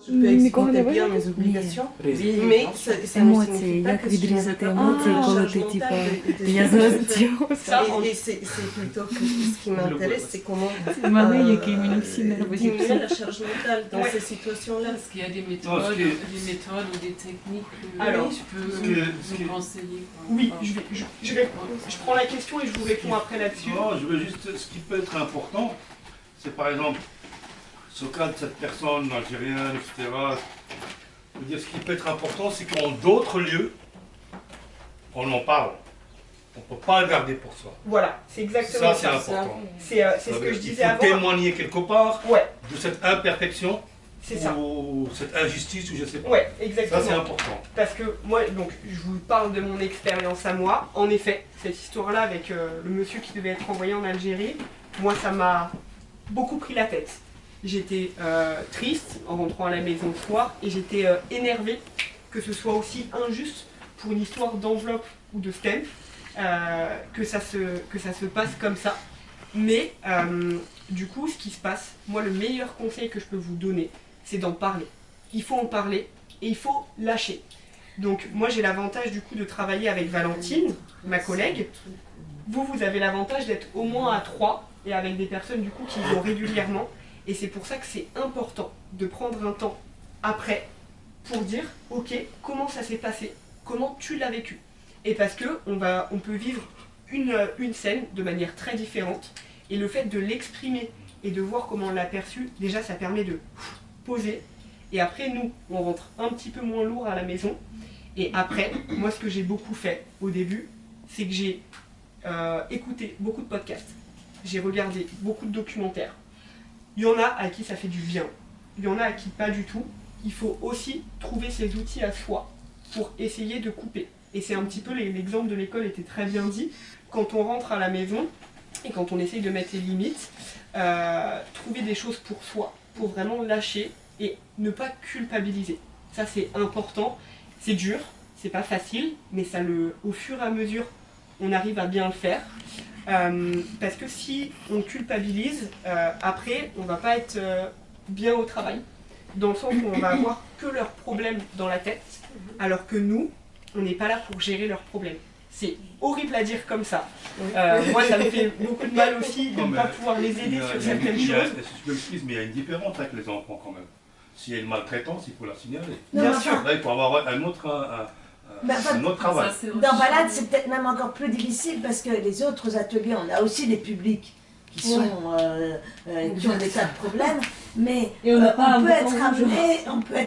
Je peux exécuter bien mes obligations, mais ça ne signifie pas que si je n'avais pas une charge mentale et c'est plutôt que ce qui m'intéresse, c'est comment diminuer la charge mentale dans ces situations-là. Est-ce qu'il y a des méthodes ou des techniques que tu peux nous conseiller? Oui, je prends la question et je vous réponds après là-dessus. Non, je veux juste, ce qui peut être important, c'est par exemple, ce cas de cette personne algérienne, etc. Je veux dire, ce qui peut être important, c'est qu'en d'autres lieux, on en parle. On ne peut pas le garder pour soi. Voilà, c'est exactement ça. C'est important. C'est ce que je disais avant. Il faut témoigner quelque part de cette imperfection ça. Ou cette injustice, ou je ne sais pas. Ouais, exactement. Ça, c'est important. Parce que moi, donc, je vous parle de mon expérience à moi. En effet, cette histoire-là avec le monsieur qui devait être envoyé en Algérie, moi, ça m'a beaucoup pris la tête. J'étais triste en rentrant à la maison le soir et j'étais énervée que ce soit aussi injuste pour une histoire d'enveloppe ou de stamp que ça se passe comme ça. Mais du coup, ce qui se passe, moi, le meilleur conseil que je peux vous donner, c'est d'en parler. Il faut en parler et il faut lâcher. Donc moi, j'ai l'avantage du coup de travailler avec Valentine, ma collègue. Vous avez l'avantage d'être au moins à 3 et avec des personnes du coup qui vont régulièrement. Et c'est pour ça que c'est important de prendre un temps après pour dire « Ok, comment ça s'est passé? Comment tu l'as vécu ?» Et parce qu'on peut vivre une scène de manière très différente. Et le fait de l'exprimer et de voir comment on l'a perçu, déjà ça permet de poser. Et après, nous, on rentre un petit peu moins lourd à la maison. Et après, moi, ce que j'ai beaucoup fait au début, c'est que j'ai écouté beaucoup de podcasts. J'ai regardé beaucoup de documentaires. Il y en a à qui ça fait du bien. Il y en a à qui pas du tout. Il faut aussi trouver ses outils à soi pour essayer de couper. Et c'est un petit peu l'exemple de l'école était très bien dit. Quand on rentre à la maison et quand on essaye de mettre les limites, trouver des choses pour soi, pour vraiment lâcher et ne pas culpabiliser. Ça c'est important. C'est dur, c'est pas facile, mais au fur et à mesure, on arrive à bien le faire. Parce que si on culpabilise, après, on va pas être bien au travail. Dans le sens où on va avoir que leurs problèmes dans la tête, alors que nous, on n'est pas là pour gérer leurs problèmes. C'est horrible à dire comme ça. Moi, ça me fait beaucoup de mal aussi de ne pas pouvoir les aider sur certaines choses. Mais il y a une différence avec les enfants quand même. S'il y a une maltraitance, il faut la signaler. Bien sûr. Là, il faut avoir un autre travail. Dans Balade, c'est peut-être même encore plus difficile parce que les autres ateliers, on a aussi des publics qui ont des tas de problèmes, mais on peut être amené,